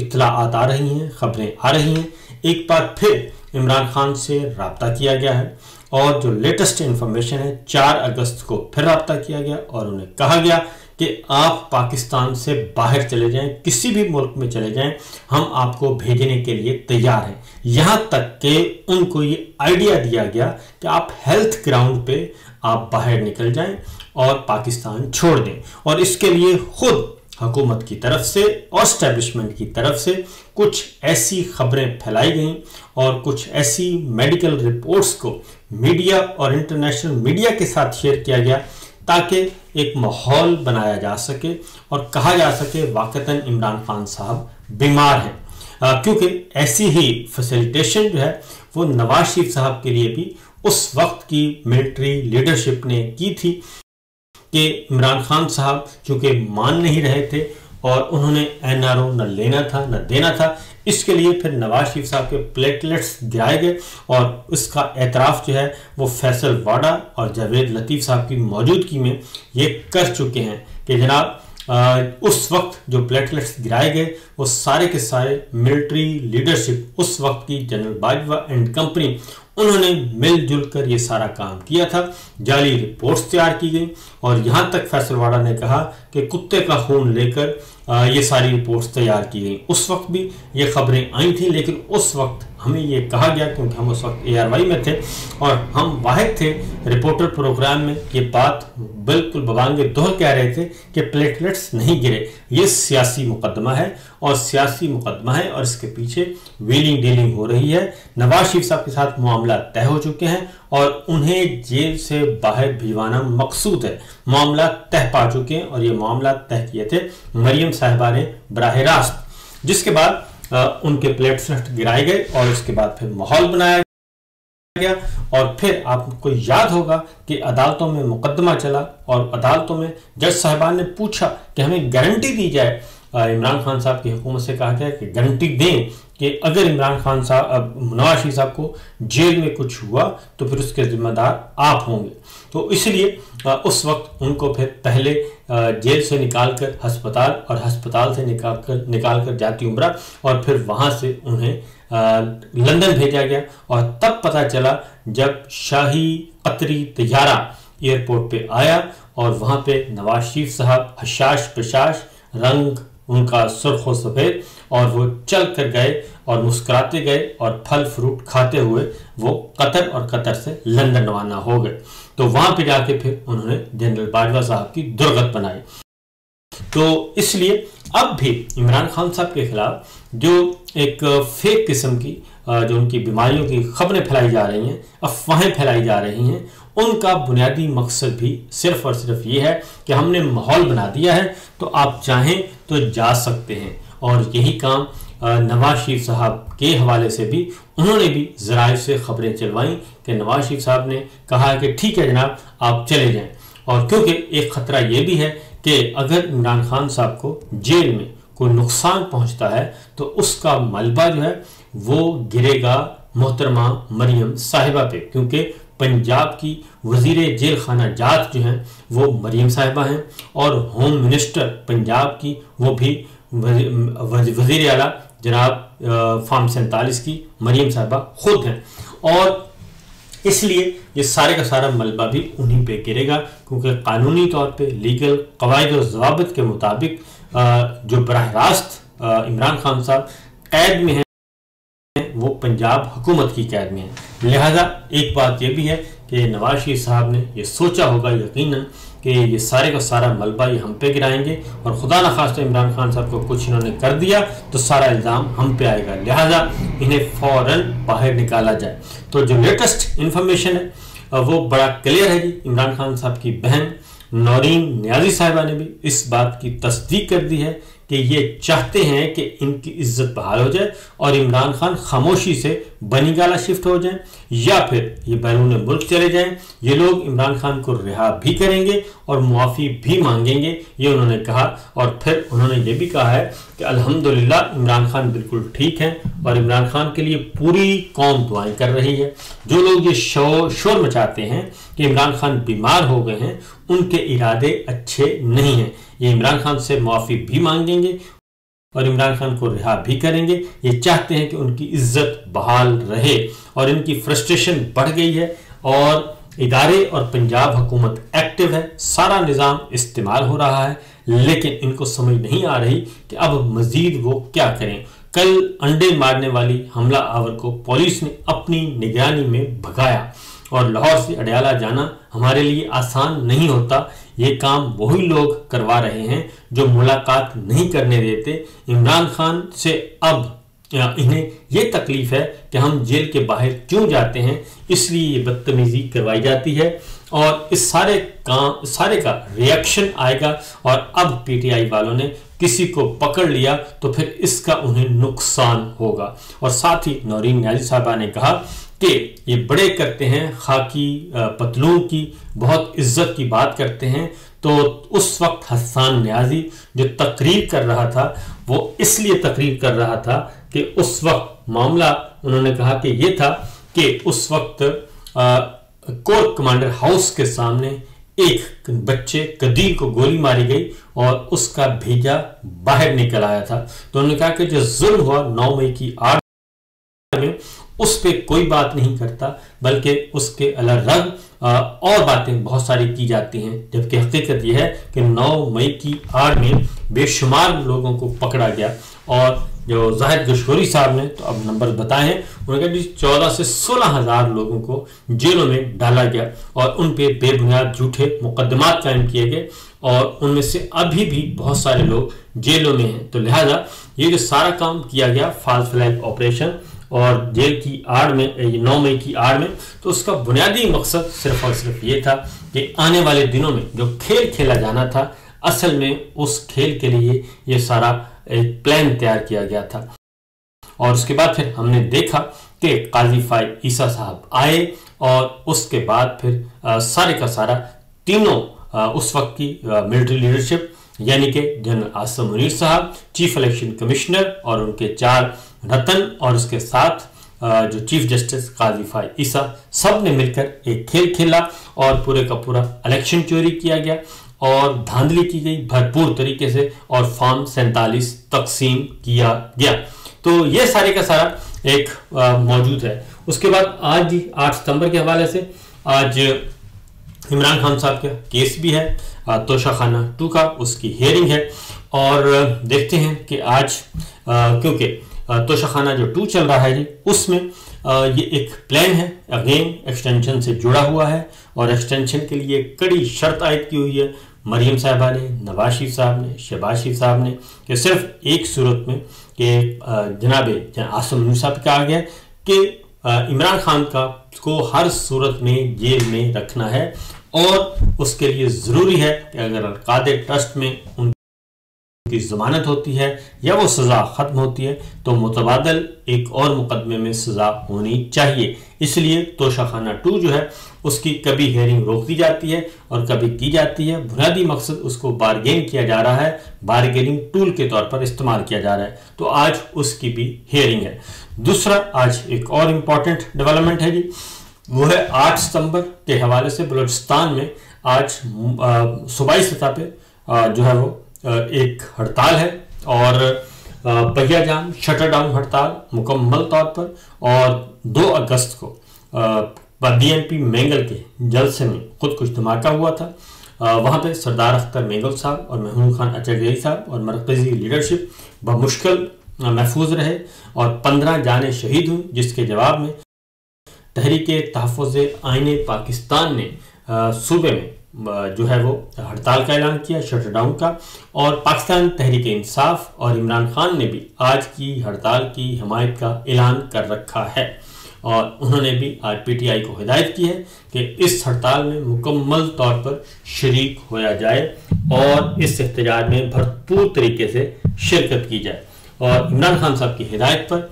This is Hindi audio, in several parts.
इत्तलाआत आ रही हैं, खबरें आ रही हैं, एक बार फिर इमरान खान से रब्ता किया गया है और जो लेटेस्ट इंफॉर्मेशन है 4 अगस्त को फिर रब्ता किया गया और उन्हें कहा गया कि आप पाकिस्तान से बाहर चले जाएं, किसी भी मुल्क में चले जाएं, हम आपको भेजने के लिए तैयार हैं। यहां तक कि उनको ये आइडिया दिया गया कि आप हेल्थ ग्राउंड पे आप बाहर निकल जाएं और पाकिस्तान छोड़ दें। और इसके लिए खुद हुकूमत की तरफ से और एस्टेब्लिशमेंट की तरफ से कुछ ऐसी खबरें फैलाई गईं और कुछ ऐसी मेडिकल रिपोर्ट्स को मीडिया और इंटरनेशनल मीडिया के साथ शेयर किया गया ताकि एक माहौल बनाया जा सके और कहा जा सके वाकईतन इमरान खान साहब बीमार हैं। क्योंकि ऐसी ही फैसिलिटेशन जो है वो नवाज शरीफ साहब के लिए भी उस वक्त की मिलिट्री लीडरशिप ने की थी कि इमरान खान साहब चूंकि मान नहीं रहे थे और उन्होंने एनआरओ न लेना था न देना था, इसके लिए फिर नवाज शरीफ साहब के प्लेटलेट्स गिराए गए और उसका एतराफ़ जो है वो फैसल वाडा और जावेद लतीफ़ साहब की मौजूदगी में ये कर चुके हैं कि जनाब उस वक्त जो प्लेटलेट्स गिराए गए वो सारे के सारे मिलिट्री लीडरशिप उस वक्त की जनरल बाजवा एंड कंपनी उन्होंने मिलजुल कर ये सारा काम किया था। जाली रिपोर्ट्स तैयार की गई और यहाँ तक फैसल वाडा ने कहा कि कुत्ते का खून लेकर ये सारी रिपोर्ट्स तैयार की गई। उस वक्त भी ये खबरें आई थी, लेकिन उस वक्त हमें ये कहा गया, क्योंकि हम उस वक्त ARY में थे और हम वाहिद थे रिपोर्टर प्रोग्राम में, ये बात बिल्कुल बबांगे दोहर कह रहे थे कि प्लेटलेट्स नहीं गिरे, ये सियासी मुकदमा है और सियासी मुकदमा है और इसके पीछे व्हीलिंग डीलिंग हो रही है। नवाज शरीफ साहब के साथ मामला तय हो चुके हैं और उन्हें जेल से बाहर भिजवाना मकसूद है। मामला तय पा चुके हैं और ये मामला तय किए थे मरियम साहिबा ने बराह रास्त, जिसके बाद उनके प्लेटलेट्स गिराए गए और उसके बाद फिर माहौल बनाया गया। और फिर आपको याद होगा कि अदालतों में मुकदमा चला और अदालतों में जज साहिबान ने पूछा कि हमें गारंटी दी जाए। इमरान खान साहब की हुकूमत से कहा गया कि गारंटी दें कि अगर इमरान खान साहब नवाज शरीफ साहब को जेल में कुछ हुआ तो फिर उसके जिम्मेदार आप होंगे। तो इसलिए उस वक्त उनको फिर पहले जेल से निकालकर अस्पताल और अस्पताल से निकालकर जाती उम्रा और फिर वहां से उन्हें लंदन भेजा गया। और तब पता चला जब शाही कतरी तैयारा एयरपोर्ट पे आया और वहां पे नवाज शरीफ साहब हशाश पशाश, रंग उनका सुर्ख व सफेद, और वो चल कर गए और मुस्कुराते गए और फल फ्रूट खाते हुए वो कतर और कतर से लंदन रवाना हो गए। तो वहां पे जाके फिर उन्होंने जनरल बाजवा साहब की दुर्गत बनाई। तो इसलिए अब भी इमरान खान साहब के खिलाफ जो एक फेक किस्म की जो उनकी बीमारियों की खबरें फैलाई जा रही हैं, अफवाहें फैलाई जा रही हैं, उनका बुनियादी मकसद भी सिर्फ और सिर्फ ये है कि हमने माहौल बना दिया है तो आप चाहें तो जा सकते हैं। और यही काम नवाज शरीफ साहब के हवाले से भी उन्होंने भी ज़राए से खबरें चलवाई कि नवाज शरीफ साहब ने कहा कि ठीक है जनाब आप चले जाएं। और क्योंकि एक ख़तरा ये भी है कि अगर इमरान खान साहब को जेल में कोई नुकसान पहुंचता है तो उसका मलबा जो है वो गिरेगा मोहतरमा मरियम साहिबा पे, क्योंकि पंजाब की वजीर जेल खाना जात जो हैं वो मरियम साहिबा हैं और होम मिनिस्टर पंजाब की वो भी वजीर आला जनाब फार्म 47 की मरियम साहिबा खुद हैं। और इसलिए ये सारे का सारा मलबा भी उन्हीं पे गिरेगा, क्योंकि कानूनी तौर पे लीगल कवायद और ज़वाबित के मुताबिक जो बराह रास्त इमरान खान साहब कैद में हैं वो पंजाब हुकूमत की कैद में है। लिहाजा एक बात यह भी है कि नवाज शरीफ साहब ने ये सोचा होगा यकीनन कि ये सारे का सारा मलबा ये हम पे गिराएंगे और खुदा न खास्ता इमरान खान साहब को कुछ इन्होंने कर दिया तो सारा इल्ज़ाम हम पे आएगा, लिहाजा इन्हें फ़ौरन बाहर निकाला जाए। तो जो लेटेस्ट इन्फॉर्मेशन है वो बड़ा क्लियर है जी। इमरान खान साहब की बहन नौरीन नियाजी साहिबा ने भी इस बात की तस्दीक कर दी है कि ये चाहते हैं कि इनकी इज्जत बहाल हो जाए और इमरान खान खामोशी से बनीगाला शिफ्ट हो जाएं या फिर ये बैरून मुल्क चले जाएं। ये लोग इमरान खान को रिहा भी करेंगे और मुआफ़ी भी मांगेंगे, ये उन्होंने कहा। और फिर उन्होंने ये भी कहा है कि अल्हम्दुलिल्लाह इमरान खान बिल्कुल ठीक हैं और इमरान खान के लिए पूरी कौम दुआएं कर रही है। जो लोग ये शोर मचाते हैं कि इमरान खान बीमार हो गए हैं, उनके इरादे अच्छे नहीं हैं। ये इमरान खान से मुआफ़ी भी मांगेंगे और इमरान खान को रिहा भी करेंगे। ये चाहते हैं कि उनकी इज्जत बहाल रहे और इनकी फ्रस्ट्रेशन बढ़ गई है और इदारे और पंजाब हुकूमत एक्टिव है, सारा निज़ाम इस्तेमाल हो रहा है, लेकिन इनको समझ नहीं आ रही कि अब मजीद वो क्या करें। कल अंडे मारने वाली हमला आवर को पुलिस ने अपनी निगरानी में भगाया और लाहौर से अडयाला जाना हमारे लिए आसान नहीं होता। ये काम वही लोग करवा रहे हैं जो मुलाकात नहीं करने देते इमरान खान से। अब इन्हें ये तकलीफ है कि हम जेल के बाहर क्यों जाते हैं, इसलिए ये बदतमीजी करवाई जाती है और इस सारे का रिएक्शन आएगा। और अब पीटीआई वालों ने किसी को पकड़ लिया तो फिर इसका उन्हें नुकसान होगा। और साथ ही नौरीन न्याजी साहबा ने कहा कि ये बड़े करते हैं खाकी पतलून की, बहुत इज्जत की बात करते हैं। तो उस वक्त हसन न्याजी जो तकरीर कर रहा था वो इसलिए तकरीर कर रहा था कि उस वक्त मामला उन्होंने कहा कि ये था कि उस वक्त कोर कमांडर हाउस के सामने एक बच्चे कदीर को गोली मारी गई और उसका भेजा बाहर निकल आया था। तो उन्होंने कहा कि जो जुल्म हुआ 9 मई की 8 में उस पे कोई बात नहीं करता, बल्कि उसके अलग और बातें बहुत सारी की जाती हैं। जबकि हकीकत यह है कि 9 मई की आड़ में बेशुमार लोगों को पकड़ा गया और जो जाहिद गशोरी साहब ने तो अब नंबर बताए हैं, उन्होंने कहा 14 से 16,000 लोगों को जेलों में डाला गया और उन पे बेबुनियाद झूठे मुकदमात कायम किए गए और उनमें से अभी भी बहुत सारे लोग जेलों में हैं। तो लिहाजा ये जो सारा काम किया गया फॉल्स फ्लैग ऑपरेशन और जेल की आड़ में 9 मई की आड़ में, तो उसका बुनियादी मकसद सिर्फ और सिर्फ ये था कि आने वाले दिनों में जो खेल खेला जाना था, असल में उस खेल के लिए ये सारा एक प्लान तैयार किया गया था। और उसके बाद फिर हमने देखा कि काजी फाइज ईसा साहब आए और उसके बाद फिर सारे का सारा तीनों उस वक्त की मिलिट्री लीडरशिप यानी कि जनरल आसिम मुनीर साहब, चीफ इलेक्शन कमिश्नर और उनके 4 रतन और उसके साथ जो चीफ जस्टिस काजी फाइज ईसा, सब ने मिलकर एक खेल खेला और पूरे का पूरा इलेक्शन चोरी किया गया और धांधली की गई भरपूर तरीके से और फॉर्म 47 तकसीम किया गया। तो ये सारे का सारा एक मौजूद है। उसके बाद आज 8 सितंबर के हवाले से आज इमरान खान साहब का केस भी है, तोशाखाना 2 का, उसकी हियरिंग है और देखते हैं कि आज क्योंकि तोशाखाना जो 2 चल रहा है जी, उसमें ये एक प्लान है, अगेन एक्सटेंशन से जुड़ा हुआ है और एक्सटेंशन के लिए कड़ी शर्त आयद की हुई है मरियम साहबा ने, नवाज शरीफ साहब ने, शहबाज शरीफ साहब ने, कि सिर्फ एक सूरत में कि जनाब आसिम मुनीर साहब कहा गया कि इमरान खान को हर सूरत में जेल में रखना है और उसके लिए ज़रूरी है कि अगर अलकायदा ट्रस्ट में उनकी ज़मानत होती है या वो सज़ा ख़त्म होती है तो मुतबादल एक और मुकदमे में सज़ा होनी चाहिए। इसलिए तोशाखाना 2 जो है उसकी कभी हियरिंग रोक दी जाती है और कभी की जाती है। बुनियादी मकसद उसको बारगेन किया जा रहा है, बारगेनिंग टूल के तौर पर इस्तेमाल किया जा रहा है। तो आज उसकी भी हियरिंग है। दूसरा आज एक और इम्पॉर्टेंट डेवलपमेंट है जी, वो है 8 सितंबर के हवाले से बलूचिस्तान में आज सूबाई सतह पे जो है वो एक हड़ताल है और पहिया जाम शटर डाउन हड़ताल मुकम्मल तौर पर। और 2 अगस्त को बीएनपी मेंगल के जलसे में खुद कुछ धमाका हुआ था। वहाँ पे सरदार अख्तर मेंगल साहब और महमूद खान अचगई साहब और मरकजी लीडरशिप बमुश्किल महफूज रहे और 15 जाने शहीद हुई, जिसके जवाब में तहरीके तहफ़्फ़ुज़ आईने पाकिस्तान ने सूबे में जो है वो हड़ताल का ऐलान किया, शटर डाउन का। और पाकिस्तान तहरीक इंसाफ और इमरान खान ने भी आज की हड़ताल की हिमायत का ऐलान कर रखा है और उन्होंने भी आज पीटीआई को हिदायत की है कि इस हड़ताल में मुकम्मल तौर पर शरीक होया जाए और इस एहतजाज में भरपूर तरीके से शिरकत की जाए। और इमरान खान साहब की हिदायत पर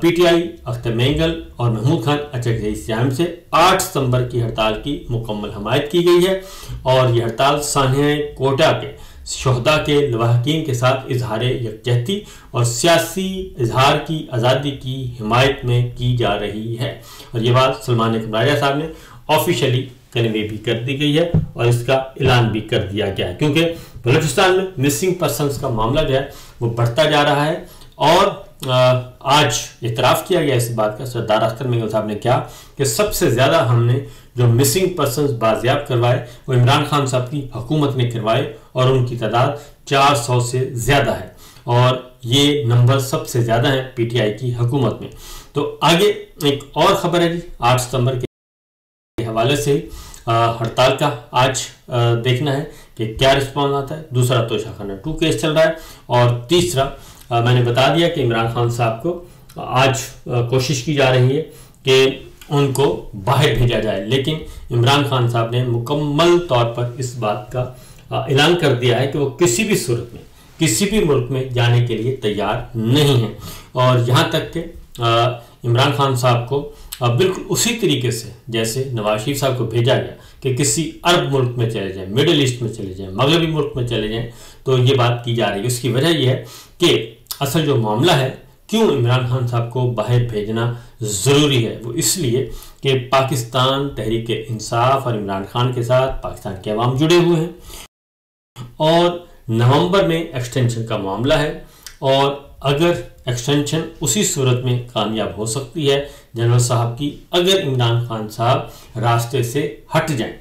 पीटीआई अख्तर मेंगल और महमूद खान अचगई से 8 सितंबर की हड़ताल की मुकम्मल हमायत की गई है और यह हड़ताल सान्हे कोटा के शहदा के लवाहकीन के साथ इजहार यकजहती और सियासी इजहार की आज़ादी की हिमायत में की जा रही है। और ये बात सलमान कमराजा साहब ने ऑफिशियली कन्वे भी कर दी गई है और इसका ऐलान भी कर दिया गया है, क्योंकि बलूचिस्तान में मिसिंग पर्सन्स का मामला जो है वो बढ़ता जा रहा है और आज इतराफ़ किया गया इस बात का, सरदार अख्तर मेंगल साहब ने कहा कि सबसे ज़्यादा हमने जो मिसिंग पर्सन्स बाजियाब करवाए वो इमरान खान साहब की हुकूमत ने करवाए और उनकी तादाद 400 से ज़्यादा है और ये नंबर सबसे ज़्यादा है पीटीआई की हुकूमत में। तो आगे एक और खबर है जी, 8 सितंबर के हवाले से हड़ताल का आज देखना है कि क्या रिस्पॉन्स आता है। दूसरा तोशाखाना 2 केस चल रहा है और तीसरा मैंने बता दिया कि इमरान खान साहब को आज कोशिश की जा रही है कि उनको बाहर भेजा जाए, लेकिन इमरान खान साहब ने मुकम्मल तौर पर इस बात का ऐलान कर दिया है कि वो किसी भी सूरत में किसी भी मुल्क में जाने के लिए तैयार नहीं है। और यहाँ तक कि इमरान खान साहब को बिल्कुल उसी तरीके से जैसे नवाज शरीफ साहब को भेजा गया कि किसी अरब मुल्क में चले जाएं, मिडिल ईस्ट में चले जाएं, मगरबी मुल्क में चले जाएं, तो ये बात की जा रही है। उसकी वजह यह है कि असल जो मामला है क्यों इमरान खान साहब को बाहर भेजना ज़रूरी है, वो इसलिए कि पाकिस्तान तहरीक इंसाफ और इमरान खान के साथ पाकिस्तान के अवाम जुड़े हुए हैं और नवंबर में एक्सटेंशन का मामला है और अगर एक्सटेंशन उसी सूरत में कामयाब हो सकती है जनरल साहब की, अगर इमरान खान साहब रास्ते से हट जाएं,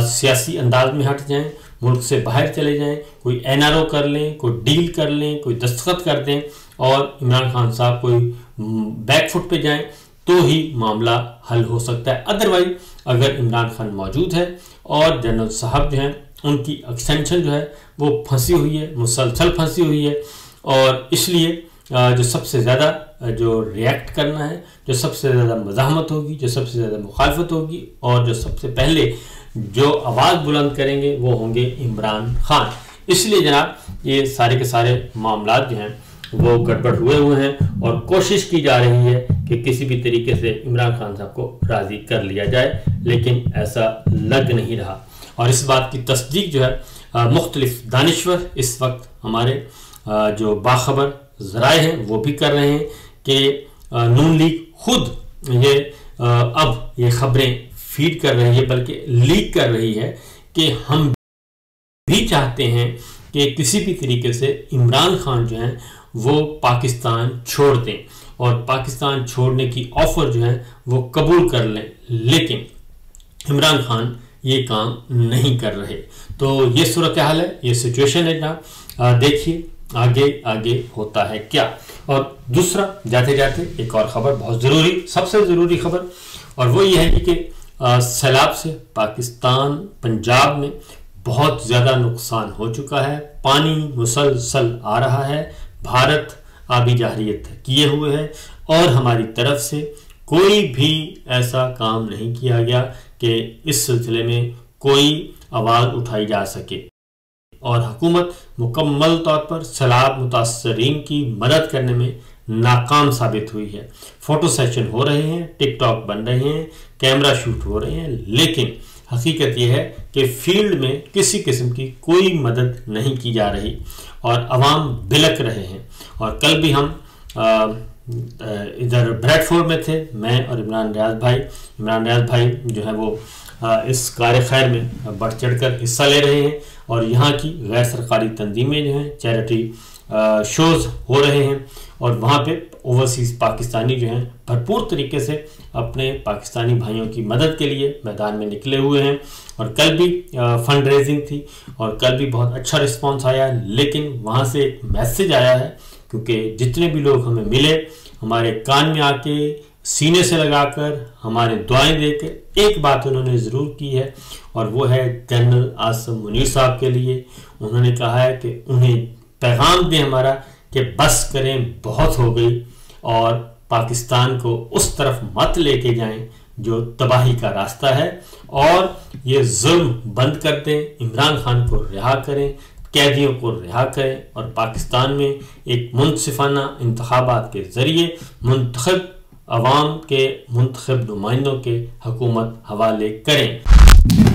सियासी अंदाज में हट जाएं, मुल्क से बाहर चले जाएं, कोई एनआरओ कर लें, कोई डील कर लें, कोई दस्तखत कर दें और इमरान खान साहब कोई बैकफुट पे जाएं, तो ही मामला हल हो सकता है। अदरवाइज अगर इमरान खान मौजूद है और जनरल साहब जो हैं उनकी एक्सटेंशन जो है वो फंसी हुई है, मुसलसल फंसी हुई है और इसलिए जो सबसे ज़्यादा जो रिएक्ट करना है, जो सबसे ज़्यादा मज़ाहमत होगी, जो सबसे ज़्यादा मुखालफत होगी और जो सबसे पहले जो आवाज़ बुलंद करेंगे वो होंगे इमरान खान। इसलिए जनाब ये सारे के सारे मामला जो हैं वो गड़बड़ हुए हैं और कोशिश की जा रही है कि किसी भी तरीके से इमरान खान साहब को राज़ी कर लिया जाए, लेकिन ऐसा लग नहीं रहा। और इस बात की तस्दीक जो है मुख्तलिफ दानिश्वर इस वक्त हमारे जो बाखबर ज़राए हैं वो भी कर रहे हैं कि नून लीग खुद ये अब ये खबरें फीड कर रही है, बल्कि लीक कर रही है कि हम भी चाहते हैं कि किसी भी तरीके से इमरान खान जो हैं वो पाकिस्तान छोड़ दें और पाकिस्तान छोड़ने की ऑफ़र जो है वो कबूल कर लें, लेकिन इमरान खान ये काम नहीं कर रहे। तो ये सूरत हाल है, ये सिचुएशन है जनाब। देखिए आगे आगे होता है क्या। और दूसरा जाते जाते एक और ख़बर बहुत ज़रूरी, सबसे ज़रूरी खबर, और वो ये है कि सैलाब से पाकिस्तान पंजाब में बहुत ज़्यादा नुकसान हो चुका है। पानी मुसलसल आ रहा है, भारत आबी जाहरियत किए हुए है और हमारी तरफ से कोई भी ऐसा काम नहीं किया गया कि इस सिलसिले में कोई आवाज़ उठाई जा सके और हुकूमत मुकम्मल तौर पर सैलाब मुतासरीन की मदद करने में नाकाम साबित हुई है। फ़ोटो सेशन हो रहे हैं, टिकटॉक बन रहे हैं, कैमरा शूट हो रहे हैं, लेकिन हकीकत यह है कि फील्ड में किसी किस्म की कोई मदद नहीं की जा रही और अवाम बिलक रहे हैं। और कल भी हम इधर ब्रैडफोर्ड में थे, मैं और इमरान रियाज भाई जो है वो इस कार्य खैर में बढ़ चढ़ कर हिस्सा ले रहे हैं और यहाँ की गैर सरकारी तंजीमें जो हैं चैरिटी शोज़ हो रहे हैं और वहाँ पे ओवरसीज़ पाकिस्तानी जो हैं भरपूर तरीके से अपने पाकिस्तानी भाइयों की मदद के लिए मैदान में निकले हुए हैं। और कल भी फंड रेजिंग थी और कल भी बहुत अच्छा रिस्पांस आया, लेकिन वहाँ से एक मैसेज आया है, क्योंकि जितने भी लोग हमें मिले हमारे कान में आके सीने से लगाकर हमारे दुआएं देकर एक बात उन्होंने ज़रूर की है और वो है जनरल आसिम मुनीर साहब के लिए। उन्होंने कहा है कि उन्हें पैगाम दें हमारा कि बस करें, बहुत हो गई और पाकिस्तान को उस तरफ मत लेके जाएं जो तबाही का रास्ता है और ये जुल्म बंद कर दें, इमरान खान को रिहा करें, कैदियों को रिहा करें और पाकिस्तान में एक मुनसिफाना इंतखाबात के ज़रिए मुंतखब अवाम के मुंतखब नुमाइंदों के हुकूमत हवाले करें।